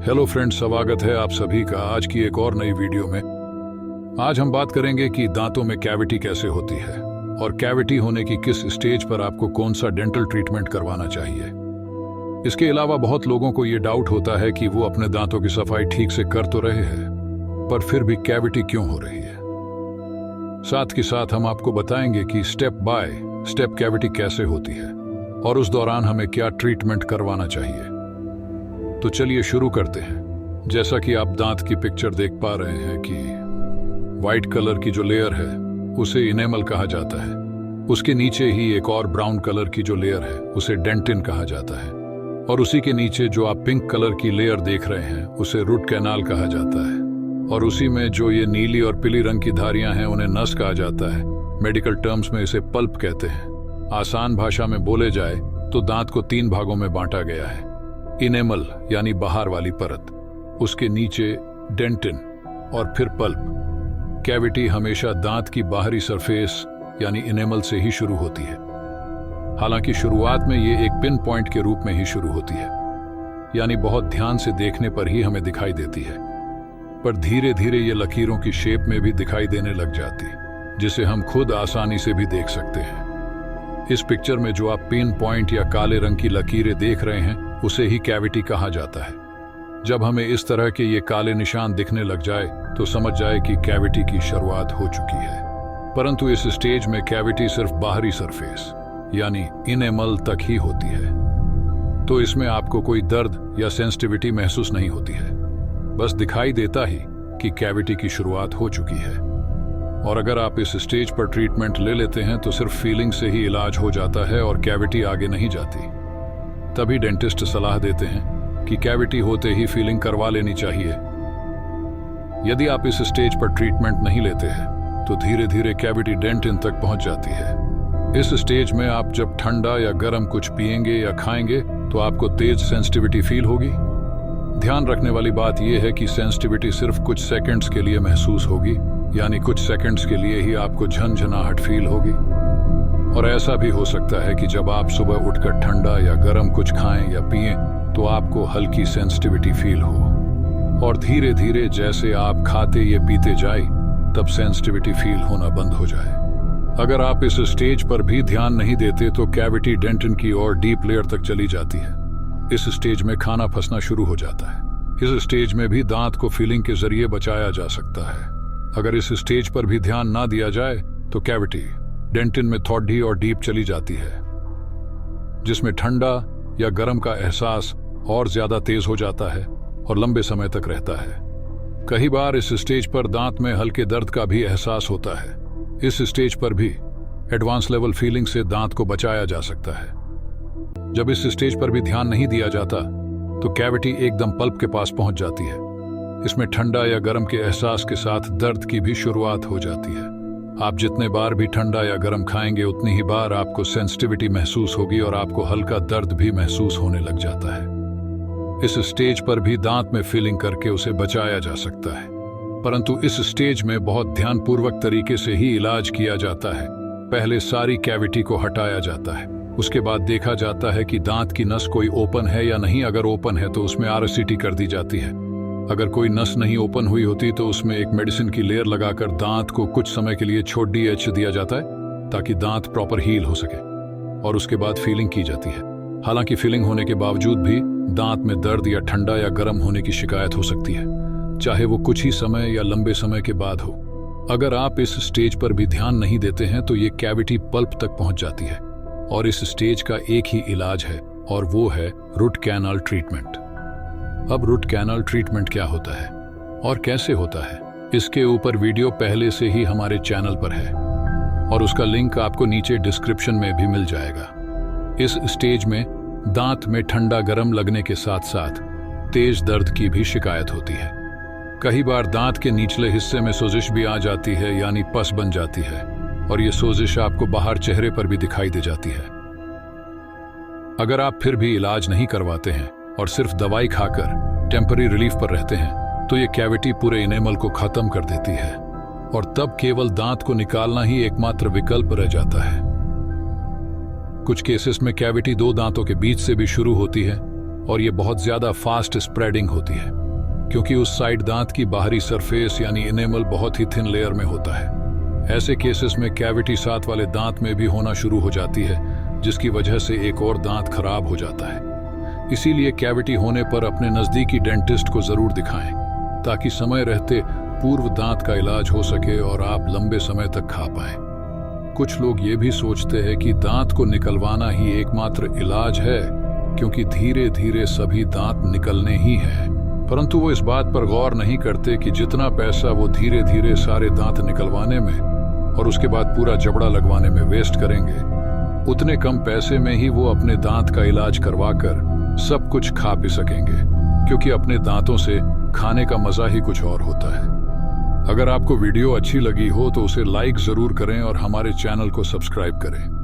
Hello friends, स्वागत है आप सभी का आज की एक और नई वीडियो में। आज हम बात करेंगे कि दांतों में कैविटी कैसे होती है और कैविटी होने की किस स्टेज पर आपको कौन सा डेंटल ट्रीटमेंट करवाना चाहिए। इसके अलावा बहुत लोगों को ये डाउट होता है कि वो अपने दांतों की सफाई ठीक से कर तो रहे हैं, पर फिर भी कैविटी क्यों हो रही है। साथ ही साथ हम आपको बताएंगे कि स्टेप बाय स्टेप कैविटी कैसे होती है और उस दौरान हमें क्या ट्रीटमेंट करवाना चाहिए। तो चलिए शुरू करते हैं। जैसा कि आप दांत की पिक्चर देख पा रहे हैं कि व्हाइट कलर की जो लेयर है उसे इनेमल कहा जाता है। उसके नीचे ही एक और ब्राउन कलर की जो लेयर है उसे डेंटिन कहा जाता है, और उसी के नीचे जो आप पिंक कलर की लेयर देख रहे हैं उसे रूट कैनाल कहा जाता है, और उसी में जो ये नीली और पीली रंग की धारियां हैं उन्हें नस कहा जाता है। मेडिकल टर्म्स में इसे पल्प कहते हैं। आसान भाषा में बोले जाए तो दांत को 3 भागों में बांटा गया है। इनेमल यानी बाहर वाली परत, उसके नीचे डेंटिन और फिर पल्प। कैविटी हमेशा दांत की बाहरी सरफेस यानी इनेमल से ही शुरू होती है। हालांकि शुरुआत में ये एक पिन पॉइंट के रूप में ही शुरू होती है, यानी बहुत ध्यान से देखने पर ही हमें दिखाई देती है, पर धीरे धीरे ये लकीरों की शेप में भी दिखाई देने लग जाती, जिसे हम खुद आसानी से भी देख सकते हैं। इस पिक्चर में जो आप पिन पॉइंट या काले रंग की लकीरें देख रहे हैं उसे ही कैविटी कहा जाता है। जब हमें इस तरह के ये काले निशान दिखने लग जाए तो समझ जाए कि कैविटी की शुरुआत हो चुकी है। परंतु इस स्टेज में कैविटी सिर्फ बाहरी सरफेस यानी इनेमल तक ही होती है, तो इसमें आपको कोई दर्द या सेंसिटिविटी महसूस नहीं होती है। बस दिखाई देता ही कि कैविटी की शुरुआत हो चुकी है। और अगर आप इस स्टेज पर ट्रीटमेंट ले लेते हैं तो सिर्फ फीलिंग से ही इलाज हो जाता है और कैविटी आगे नहीं जाती। तभी डेंटिस्ट सलाह देते हैं कि कैविटी होते ही फीलिंग करवा लेनी चाहिए। यदि आप इस स्टेज पर ट्रीटमेंट नहीं लेते हैं तो धीरे धीरे कैविटी डेंटिन तक पहुंच जाती है। इस स्टेज में आप जब ठंडा या गर्म कुछ पिएंगे या खाएंगे तो आपको तेज सेंसिटिविटी फील होगी। ध्यान रखने वाली बात यह है कि सेंसिटिविटी सिर्फ कुछ सेकंड्स के लिए महसूस होगी, यानी कुछ सेकंड्स के लिए ही आपको झनझनाहट फील होगी। और ऐसा भी हो सकता है कि जब आप सुबह उठकर ठंडा या गर्म कुछ खाएं या पिएं तो आपको हल्की सेंसिटिविटी फील हो, और धीरे धीरे जैसे आप खाते या पीते जाए तब सेंसिटिविटी फील होना बंद हो जाए। अगर आप इस स्टेज पर भी ध्यान नहीं देते तो कैविटी डेंटिन की ओर डीप लेयर तक चली जाती है। इस स्टेज में खाना फंसना शुरू हो जाता है। इस स्टेज में भी दांत को फीलिंग के जरिए बचाया जा सकता है। अगर इस स्टेज पर भी ध्यान ना दिया जाए तो कैविटी डेंटिन में थोड़ी और डीप चली जाती है, जिसमें ठंडा या गर्म का एहसास और ज्यादा तेज हो जाता है और लंबे समय तक रहता है। कई बार इस स्टेज पर दांत में हल्के दर्द का भी एहसास होता है। इस स्टेज पर भी एडवांस लेवल फीलिंग से दांत को बचाया जा सकता है। जब इस स्टेज पर भी ध्यान नहीं दिया जाता तो कैविटी एकदम पल्प के पास पहुंच जाती है। इसमें ठंडा या गर्म के एहसास के साथ दर्द की भी शुरुआत हो जाती है। आप जितने बार भी ठंडा या गर्म खाएंगे उतनी ही बार आपको सेंसिटिविटी महसूस होगी और आपको हल्का दर्द भी महसूस होने लग जाता है। इस स्टेज पर भी दांत में फीलिंग करके उसे बचाया जा सकता है, परंतु इस स्टेज में बहुत ध्यानपूर्वक तरीके से ही इलाज किया जाता है। पहले सारी कैविटी को हटाया जाता है, उसके बाद देखा जाता है कि दांत की नस कोई ओपन है या नहीं। अगर ओपन है तो उसमें RCT कर दी जाती है। अगर कोई नस नहीं ओपन हुई होती तो उसमें एक मेडिसिन की लेयर लगाकर दांत को कुछ समय के लिए छोड़ दिया जाता है ताकि दांत प्रॉपर हील हो सके, और उसके बाद फीलिंग की जाती है। हालांकि फीलिंग होने के बावजूद भी दांत में दर्द या ठंडा या गर्म होने की शिकायत हो सकती है, चाहे वो कुछ ही समय या लंबे समय के बाद हो। अगर आप इस स्टेज पर भी ध्यान नहीं देते हैं तो ये कैविटी पल्प तक पहुंच जाती है, और इस स्टेज का एक ही इलाज है और वो है रूट कैनाल ट्रीटमेंट। अब रूट कैनाल ट्रीटमेंट क्या होता है और कैसे होता है, इसके ऊपर वीडियो पहले से ही हमारे चैनल पर है और उसका लिंक आपको नीचे डिस्क्रिप्शन में भी मिल जाएगा। इस स्टेज में दांत में ठंडा गर्म लगने के साथ साथ तेज दर्द की भी शिकायत होती है। कई बार दांत के निचले हिस्से में सोजिश भी आ जाती है, यानी पस बन जाती है, और ये सोजिश आपको बाहर चेहरे पर भी दिखाई दे जाती है। अगर आप फिर भी इलाज नहीं करवाते हैं और सिर्फ दवाई खाकर टेम्पररी रिलीफ पर रहते हैं तो ये कैविटी पूरे इनेमल को खत्म कर देती है, और तब केवल दांत को निकालना ही एकमात्र विकल्प रह जाता है। कुछ केसेस में कैविटी 2 दांतों के बीच से भी शुरू होती है, और ये बहुत ज्यादा फास्ट स्प्रेडिंग होती है क्योंकि उस साइड दांत की बाहरी सरफेस यानी इनेमल बहुत ही थिन लेयर में होता है। ऐसे केसेस में कैविटी साथ वाले दांत में भी होना शुरू हो जाती है, जिसकी वजह से एक और दांत खराब हो जाता है। इसीलिए कैविटी होने पर अपने नजदीकी डेंटिस्ट को जरूर दिखाएं ताकि समय रहते पूर्व दांत का इलाज हो सके और आप लंबे समय तक खा पाएं। कुछ लोग ये भी सोचते हैं कि दांत को निकलवाना ही एकमात्र इलाज है क्योंकि धीरे धीरे सभी दांत निकलने ही हैं, परंतु वो इस बात पर गौर नहीं करते कि जितना पैसा वो धीरे धीरे सारे दांत निकलवाने में और उसके बाद पूरा जबड़ा लगवाने में वेस्ट करेंगे, उतने कम पैसे में ही वो अपने दांत का इलाज करवाकर सब कुछ खा पी सकेंगे क्योंकि अपने दांतों से खाने का मजा ही कुछ और होता है। अगर आपको वीडियो अच्छी लगी हो तो उसे लाइक जरूर करें और हमारे चैनल को सब्सक्राइब करें।